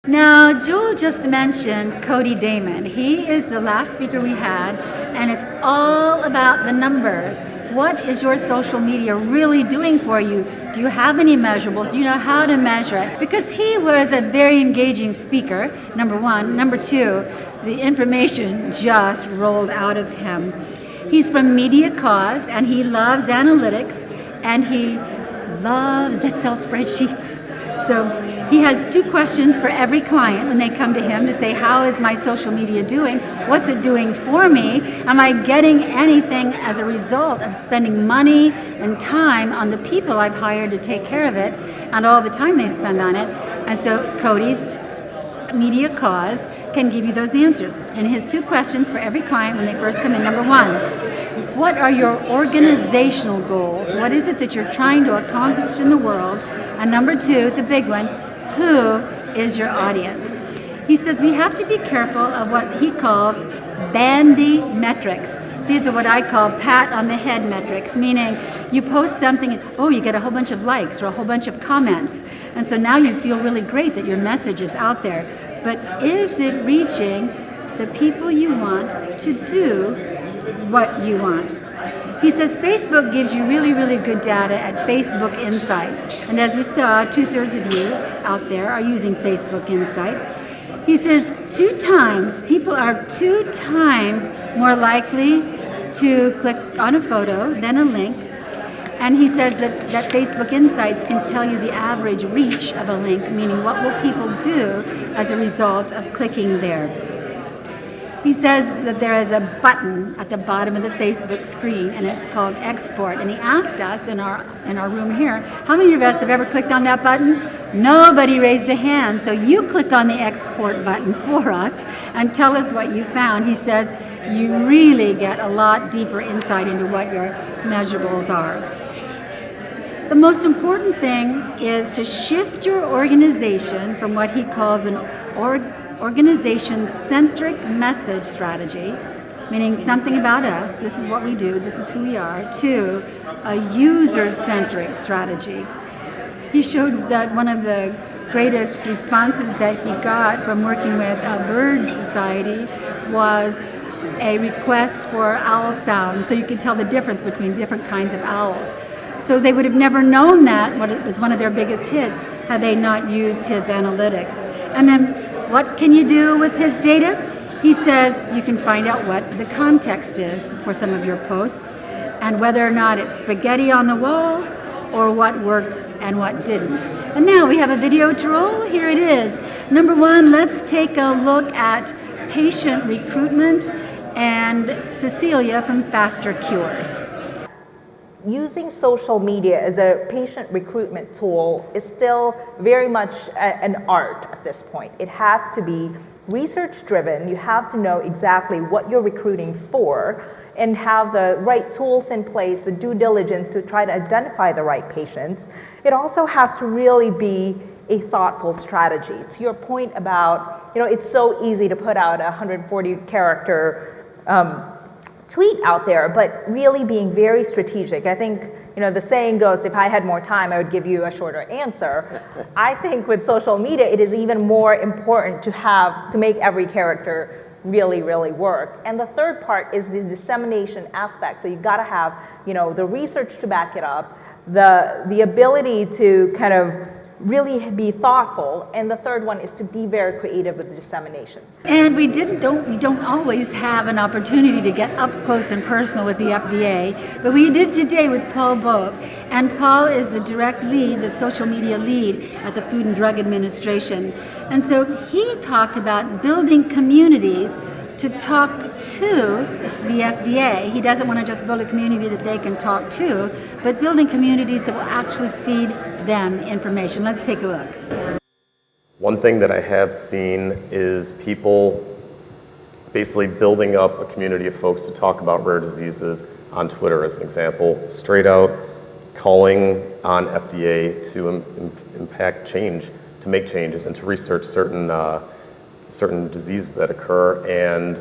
Now, Joel just mentioned Cody Damon. He is the last speaker we had, and it's all about the numbers. What is your social media really doing for you? Do you have any measurables? Do you know how to measure it? Because he was a very engaging speaker, number one. Number two, the information just rolled out of him. He's from Media Cause, and he loves analytics, and he loves Excel spreadsheets. So he has 2 questions for every client when they come to him to say, how is my social media doing? What's it doing for me? Am I getting anything as a result of spending money and time on the people I've hired to take care of it and all the time they spend on it? And so Cody's Media Cause can give you those answers. And his 2 questions for every client when they first come in. Number 1, what are your organizational goals? What is it that you're trying to accomplish in the world? And number 2, the big one, who is your audience? He says we have to be careful of what he calls bandy metrics. These are what I call pat on the head metrics, meaning you post something and, oh, you get a whole bunch of likes or a whole bunch of comments. And so now you feel really great that your message is out there. But is it reaching the people you want to do what you want? He says Facebook gives you really, really good data at Facebook Insights. And as we saw, 2/3 of you out there are using Facebook Insight. He says people are 2 times more likely to click on a photo than a link. And he says that Facebook Insights can tell you the average reach of a link, meaning what will people do as a result of clicking there. He says that there is a button at the bottom of the Facebook screen, and it's called Export. And he asked us in our room here, how many of us have ever clicked on that button? Nobody raised a hand. So you click on the Export button for us and tell us what you found. He says you really get a lot deeper insight into what your measurables are. The most important thing is to shift your organization from what he calls an organization-centric message strategy, meaning something about us, this is what we do, this is who we are, to a user-centric strategy. He showed that one of the greatest responses that he got from working with a bird society was a request for owl sounds, so you could tell the difference between different kinds of owls. So they would have never known that, what it was one of their biggest hits, had they not used his analytics. And then what can you do with his data? He says you can find out what the context is for some of your posts and whether or not it's spaghetti on the wall or what worked and what didn't. And now we have a video to roll. Here it is. Number 1, let's take a look at patient recruitment and Cecilia from Faster Cures. Using social media as a patient recruitment tool is still very much an art at this point. It has to be research driven. You have to know exactly what you're recruiting for and have the right tools in place, the due diligence to try to identify the right patients. It also has to really be a thoughtful strategy. To your point about, it's so easy to put out a 140 character tweet out there, but really being very strategic. I think, the saying goes, if I had more time, I would give you a shorter answer. I think with social media, it is even more important to make every character really, really work. And the third part is the dissemination aspect. So you've got to have, the research to back it up, the ability to kind of really be thoughtful, and the third one is to be very creative with the dissemination. And we don't always have an opportunity to get up close and personal with the FDA, but we did today with Paul Bove, and Paul is the direct lead, the social media lead at the Food and Drug Administration. And so he talked about building communities to talk to the FDA. He doesn't want to just build a community that they can talk to, but building communities that will actually feed them information. Let's take a look. One thing that I have seen is people basically building up a community of folks to talk about rare diseases on Twitter, as an example, straight out calling on FDA to impact change, to make changes and to research certain diseases that occur. And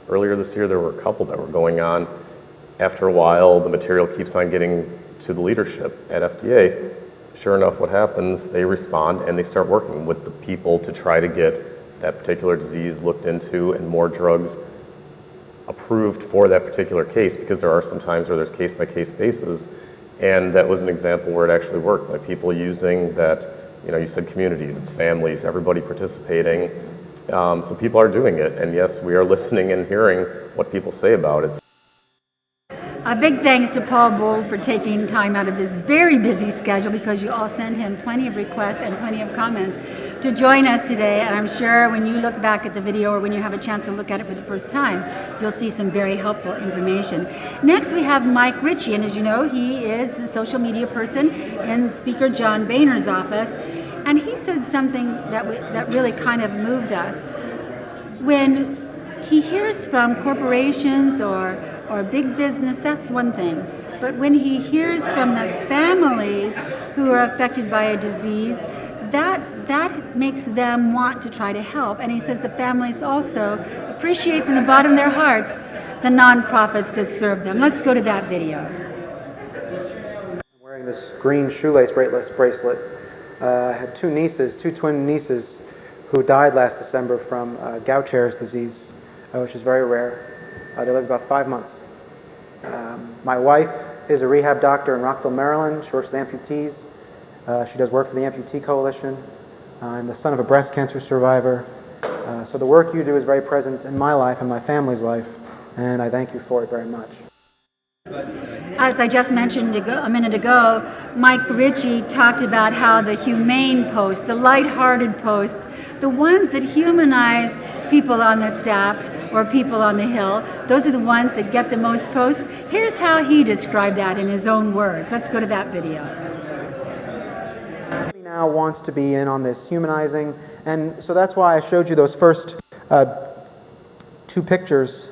earlier this year there were a couple that were going on. After a while, the material keeps on getting to the leadership at FDA, sure enough, what happens, they respond and they start working with the people to try to get that particular disease looked into and more drugs approved for that particular case, because there are some times where there's case-by-case basis, and that was an example where it actually worked by people using that, you said communities, it's families, everybody participating. So people are doing it, and yes, we are listening and hearing what people say about it. A big thanks to Paul Bold for taking time out of his very busy schedule, because you all sent him plenty of requests and plenty of comments to join us today. And I'm sure when you look back at the video, or when you have a chance to look at it for the first time, you'll see some very helpful information. Next, we have Mike Ritchie, and as you know, he is the social media person in Speaker John Boehner's office. And he said something that really kind of moved us. When he hears from corporations or big business, that's one thing. But when he hears from the families who are affected by a disease, that makes them want to try to help. And he says the families also appreciate from the bottom of their hearts the nonprofits that serve them. Let's go to that video. I'm wearing this green shoelace bracelet. I had two twin nieces, who died last December from Gaucher's disease, which is very rare. They lived about 5 months. My wife is a rehab doctor in Rockville, Maryland. She works with amputees. She does work for the Amputee Coalition. I'm the son of a breast cancer survivor. So the work you do is very present in my life and my family's life, and I thank you for it very much. As I just mentioned a minute ago, Mike Ritchie talked about how the humane posts, the lighthearted posts, the ones that humanize people on the staff or people on the Hill, those are the ones that get the most posts. Here's how he described that in his own words. Let's go to that video. He now wants to be in on this humanizing, and so that's why I showed you those first two pictures,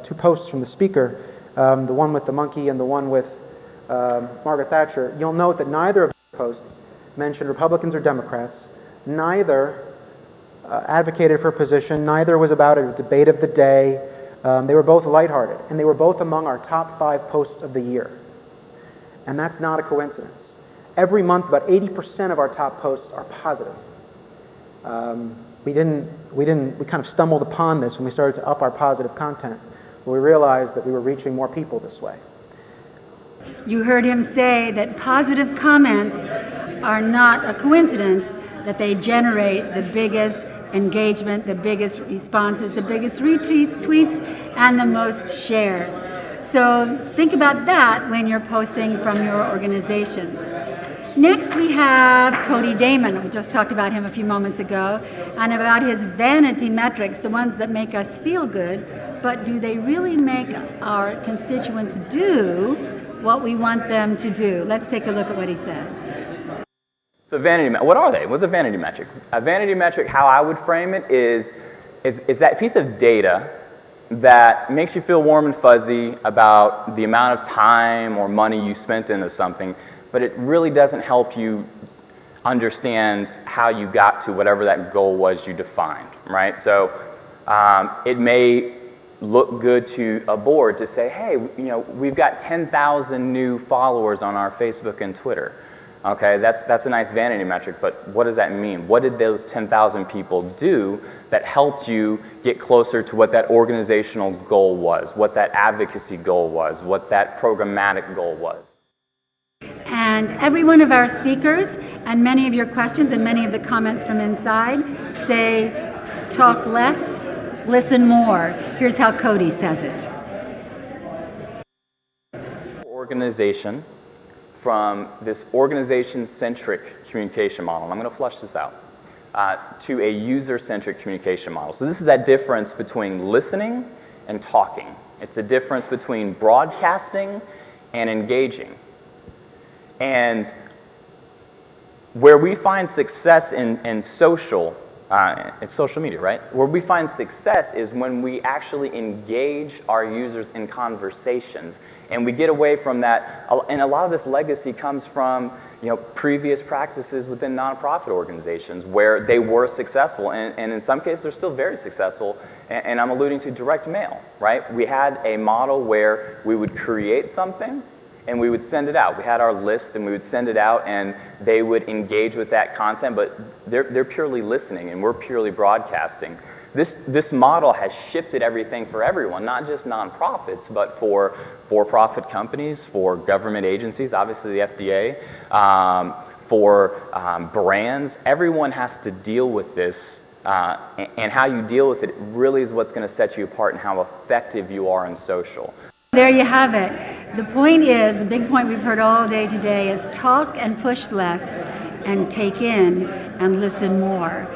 two posts from the speaker, the one with the monkey and the one with Margaret Thatcher. You'll note that neither of the posts mentioned Republicans or Democrats. Neither advocated for a position. Neither was about a debate of the day. They were both lighthearted, and they were both among our top 5 posts of the year. And that's not a coincidence. Every month, about 80% of our top posts are positive. We kind of stumbled upon this when we started to up our positive content. We realized that we were reaching more people this way. You heard him say that positive comments are not a coincidence, that they generate the biggest engagement, the biggest responses, the biggest retweets, and the most shares. So think about that when you're posting from your organization. Next, we have Cody Damon. We just talked about him a few moments ago, and about his vanity metrics, the ones that make us feel good, but do they really make our constituents do what we want them to do? Let's take a look at what he says. So what are they? What's a vanity metric? A vanity metric, how I would frame it, is that piece of data that makes you feel warm and fuzzy about the amount of time or money you spent into something, but it really doesn't help you understand how you got to whatever that goal was you defined, right? So it may look good to a board to say, hey, we've got 10,000 new followers on our Facebook and Twitter. Okay, that's a nice vanity metric, but what does that mean? What did those 10,000 people do that helped you get closer to what that organizational goal was, what that advocacy goal was, what that programmatic goal was? And every one of our speakers and many of your questions and many of the comments from inside say, talk less, listen more. Here's how Cody says it. Organization from this organization-centric communication model, and I'm going to flush this out, to a user-centric communication model. So this is that difference between listening and talking. It's the difference between broadcasting and engaging. And where we find success in social, it's social media, right? Where we find success is when we actually engage our users in conversations, and we get away from that. And a lot of this legacy comes from previous practices within nonprofit organizations where they were successful, and in some cases they're still very successful. And I'm alluding to direct mail, right? We had a model where we would create something, and we would send it out. We had our list and we would send it out and they would engage with that content, but they're purely listening and we're purely broadcasting. This model has shifted everything for everyone, not just nonprofits, but for-profit companies, for government agencies, obviously the FDA, for brands. Everyone has to deal with this, and how you deal with it really is what's going to set you apart and how effective you are in social. There you have it. The point is, the big point we've heard all day today is talk and push less and take in and listen more.